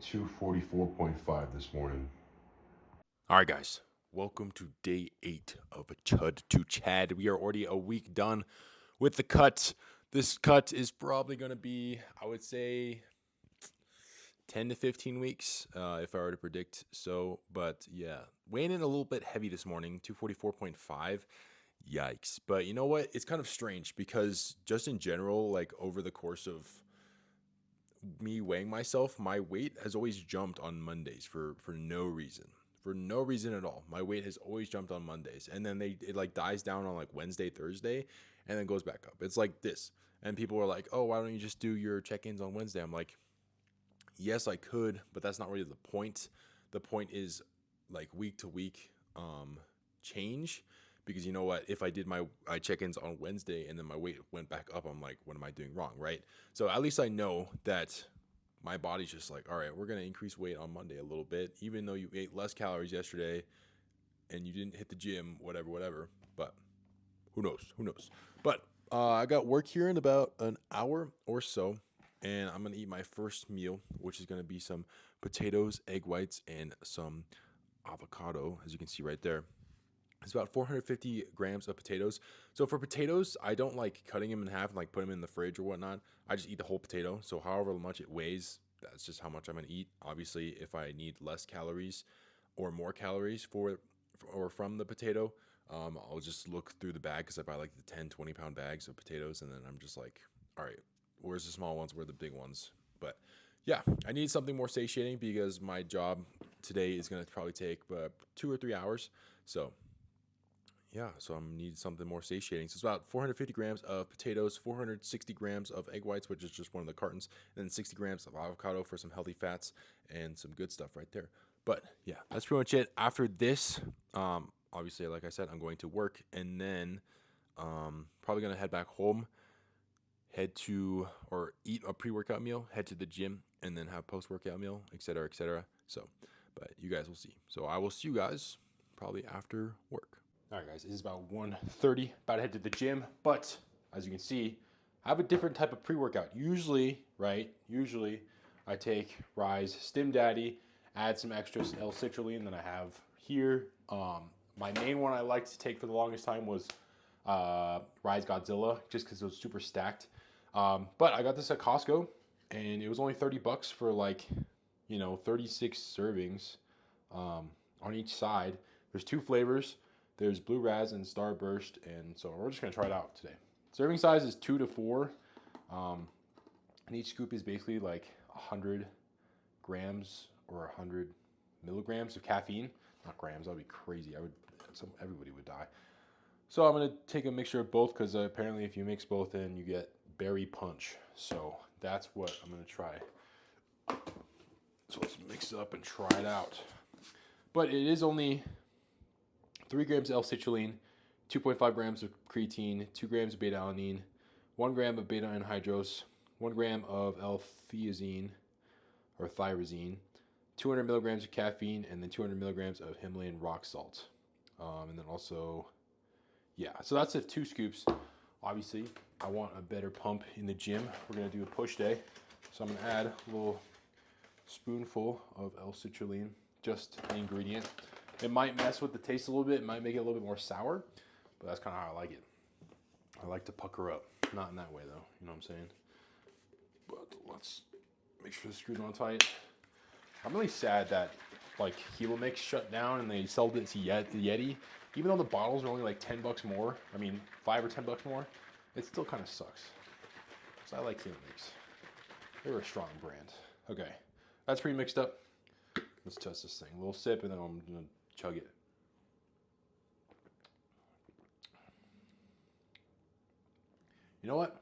244.5 this morning. All right, guys. Welcome to day 8 of a CHUD to Chad. We are already a week done with the cut. This cut is probably going to be, I would say, 10 to 15 weeks if I were to predict so. But yeah, weighing in a little bit heavy this morning, 244.5. Yikes. But you know what? It's kind of strange because just in general, like over the course of me weighing myself, my weight has always jumped on Mondays for no reason. For no reason at all. My weight has always jumped on Mondays. And then it like dies down on like Wednesday, Thursday, and then goes back up. It's like this. And people are like, "Oh, why don't you just do your check-ins on Wednesday?" I'm like, "Yes, I could, but that's not really the point. The point is like week to week change, because you know what, if I did my check-ins on Wednesday and then my weight went back up, I'm like, what am I doing wrong, right? So at least I know that my body's just like, all right, we're going to increase weight on Monday a little bit, even though you ate less calories yesterday and you didn't hit the gym, whatever. But who knows? But I got work here in about an hour or so, and I'm going to eat my first meal, which is going to be some potatoes, egg whites, and some avocado, as you can see right there. It's about 450 grams of potatoes. So for potatoes, I don't like cutting them in half and like put them in the fridge or whatnot. I just eat the whole potato. So however much it weighs, that's just how much I'm gonna eat. Obviously, if I need less calories or more calories or from the potato, I'll just look through the bag because I buy like the 10, 20 pound bags of potatoes, and then I'm just like, all right, where's the small ones? Where are the big ones? But yeah, I need something more satiating because my job today is gonna probably take 2 or 3 hours. So yeah, so I'm need something more satiating. So it's about 450 grams of potatoes, 460 grams of egg whites, which is just one of the cartons, and then 60 grams of avocado for some healthy fats and some good stuff right there. But yeah, that's pretty much it. After this, obviously, like I said, I'm going to work, and then probably gonna head back home, head to or eat a pre-workout meal, head to the gym, and then have post-workout meal, etc., etc. So, but you guys will see. So I will see you guys probably after work. All right, guys, it is about 1:30, about to head to the gym, but as you can see, I have a different type of pre-workout. Usually, I take Rise Stim Daddy, add some extra L-citrulline that I have here. My main one I liked to take for the longest time was Rise Godzilla, just because it was super stacked. But I got this at Costco, and it was only $30 for 36 servings on each side. There's 2 flavors. There's Blue Raz and Starburst, and so we're just gonna try it out today. Serving size is 2 to 4, and each scoop is basically like 100 grams or 100 milligrams of caffeine. Not grams, that would be crazy. Everybody would die. So I'm gonna take a mixture of both because apparently if you mix both in, you get berry punch. So that's what I'm gonna try. So let's mix it up and try it out. But it is only 3 grams of L-citrulline, 2.5 grams of creatine, 2 grams of beta-alanine, 1 gram of beta-anhydrose, 1 gram of L-theazine or thyrazine, 200 milligrams of caffeine, and then 200 milligrams of Himalayan rock salt. And then also, yeah, so that's the 2 scoops. Obviously, I want a better pump in the gym. We're going to do a push day. So I'm going to add a little spoonful of L-citrulline, just an ingredient. It might mess with the taste a little bit. It might make it a little bit more sour, but that's kind of how I like it. I like to pucker up. Not in that way, though. You know what I'm saying? But let's make sure the screw's on tight. I'm really sad that like Hilo Mix shut down and they sold it to Yeti. Even though the bottles are only like $10 more, I mean 5 or $10 more, it still kind of sucks. So I like Hilo Mix. They're a strong brand. Okay, that's pretty mixed up. Let's test this thing. A little sip, and then I'm gonna chug it. You know what?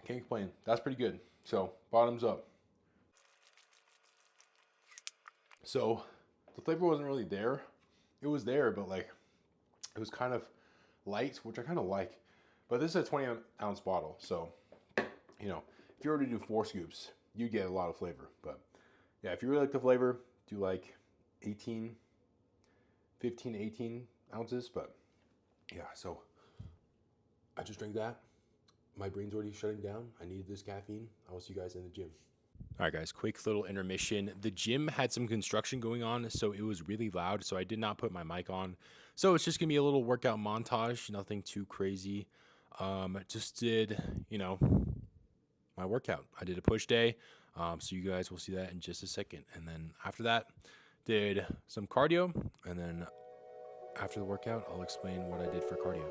Can't complain. That's pretty good. So bottoms up. So the flavor wasn't really there. It was there, but like it was kind of light, which I kind of like. But this is a 20-ounce bottle, so you know, if you were to do 4 scoops, you get a lot of flavor. But yeah, if you really like the flavor, do like 15 to 18 ounces. But yeah, so I just drank that. my brain's already shutting down. I need this caffeine. I will see you guys in the gym. All right, guys, quick little intermission. The gym had some construction going on, so it was really loud, so I did not put my mic on. So it's just going to be a little workout montage, nothing too crazy. Just did, my workout. I did a push day, so you guys will see that in just a second. And then after that, did some cardio, and then after the workout, I'll explain what I did for cardio.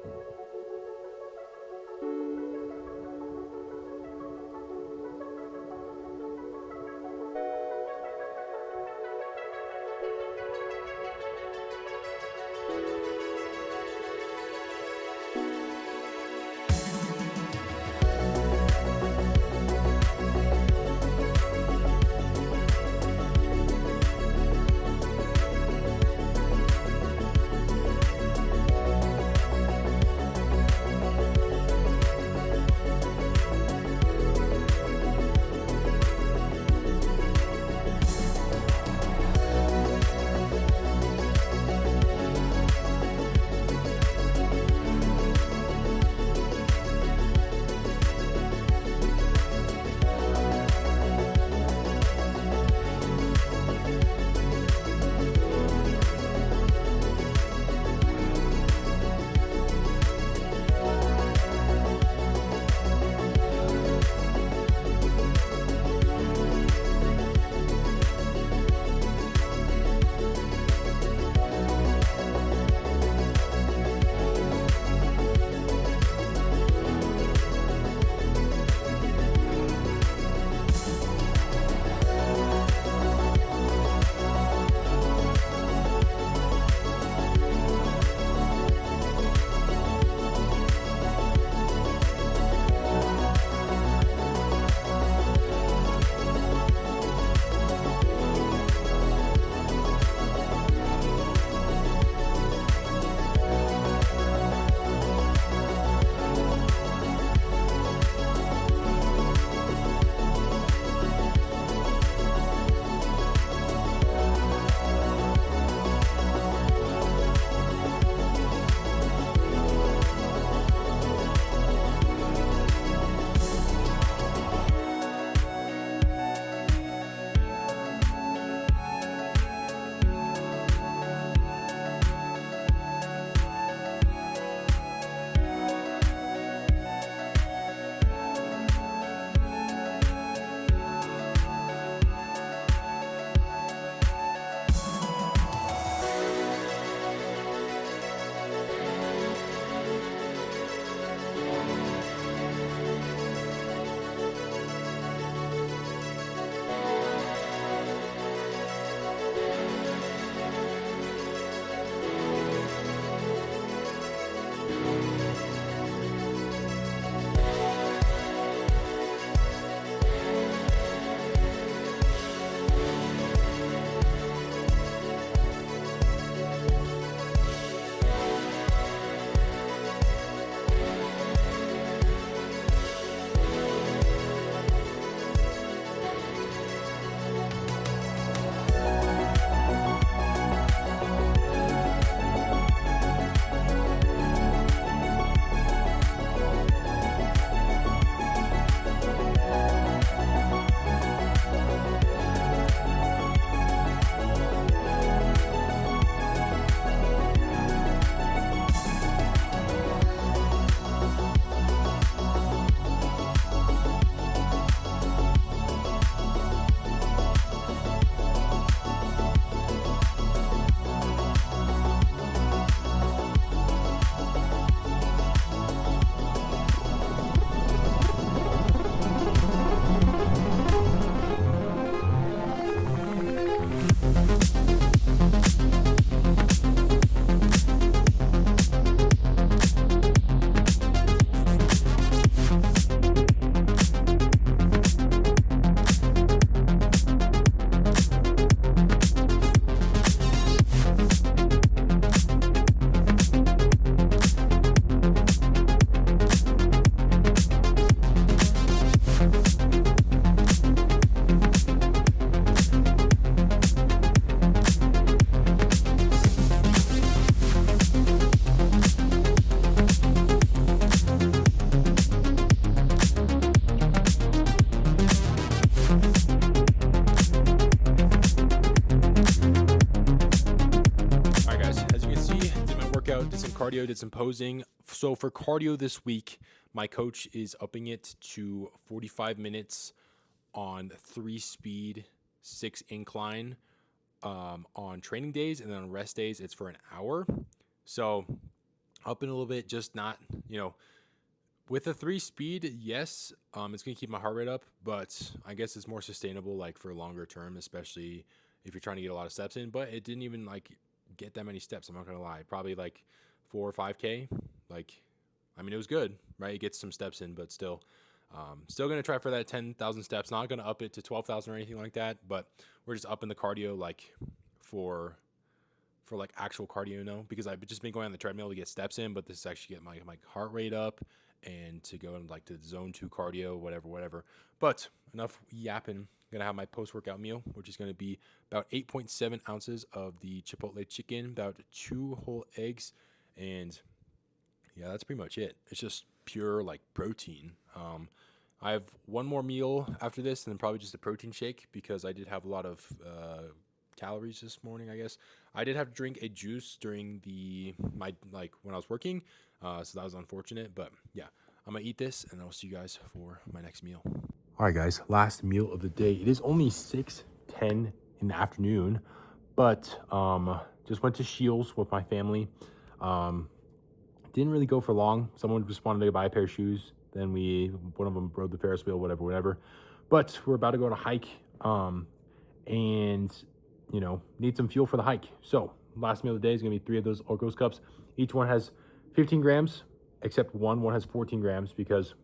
cardio, did some posing. So for cardio this week, my coach is upping it to 45 minutes on 3 speed, 6 incline on training days, and then on rest days, it's for an hour. So up in a little bit, just not, with a 3 speed, yes, it's going to keep my heart rate up, but I guess it's more sustainable, like for longer term, especially if you're trying to get a lot of steps in. But it didn't even get that many steps. I'm not going to lie. Probably 4 or 5K. It was good, right? It gets some steps in, but still going to try for that 10,000 steps. Not going to up it to 12,000 or anything like that, but we're just upping the cardio for actual cardio, because I've just been going on the treadmill to get steps in, but this is actually get my heart rate up and to go into to zone 2 cardio, whatever. But enough yapping. I'm going to have my post-workout meal, which is going to be about 8.7 ounces of the Chipotle chicken, about 2 whole eggs, and yeah, that's pretty much it. It's just pure protein. I have one more meal after this, and then probably just a protein shake, because I did have a lot of calories this morning. I guess I did have to drink a juice during when I was working, so that was unfortunate. But yeah, I'm gonna eat this, and I'll see you guys for my next meal. All right, guys, last meal of the day. It is only 6:10 in the afternoon, but just went to Shields with my family. Didn't really go for long. Someone just wanted to buy a pair of shoes. Then one of them rode the Ferris wheel, whatever. But we're about to go on a hike, and need some fuel for the hike. So last meal of the day is gonna be 3 of those Orcos cups. Each one has 15 grams, except one has 14 grams, because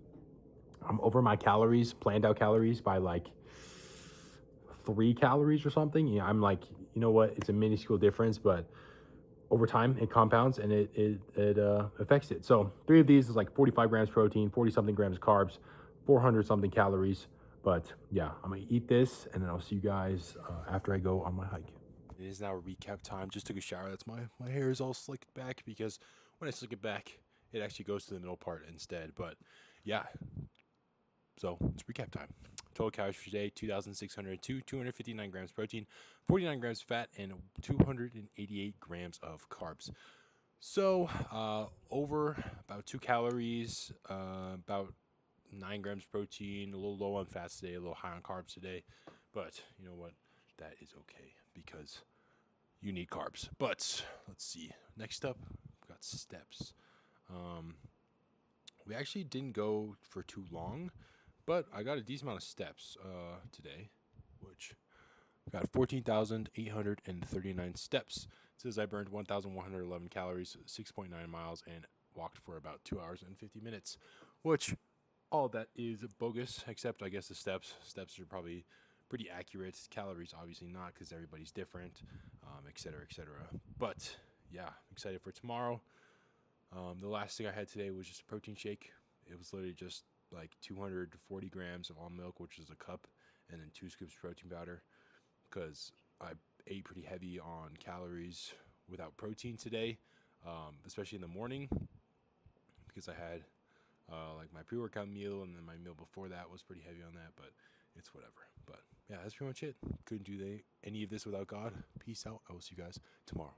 I'm over my planned out calories by 3 calories or something. Yeah, I'm you know what? It's a minuscule difference, but over time it compounds and it affects it. So 3 of these is 45 grams protein, 40 something grams carbs, 400 something calories. But yeah, I'm gonna eat this, and then I'll see you guys after I go on my hike. It is now recap time. Just took a shower. That's my hair is all slicked back, because when I slick it back, it actually goes to the middle part instead. But yeah, so it's recap time. Total calories for today: 2,602, 259 grams protein, 49 grams fat, and 288 grams of carbs. So over about 2 calories, about 9 grams protein, a little low on fats today, a little high on carbs today. But you know what? That is okay, because you need carbs. But let's see. Next up, we've got steps. We actually didn't go for too long, but I got a decent amount of steps today, which got 14,839 steps. It says I burned 1,111 calories, 6.9 miles, and walked for about 2 hours and 50 minutes, which all that is bogus, except I guess the steps. Steps are probably pretty accurate. Calories, obviously not, because everybody's different, et cetera, et cetera. But yeah, excited for tomorrow. The last thing I had today was just a protein shake. It was literally just 240 grams of almond milk, which is a cup, and then 2 scoops of protein powder, because I ate pretty heavy on calories without protein today, especially in the morning, because I had my pre-workout meal, and then my meal before that was pretty heavy on that, but it's whatever. But yeah, that's pretty much it. Couldn't do any of this without God. Peace out. I will see you guys tomorrow.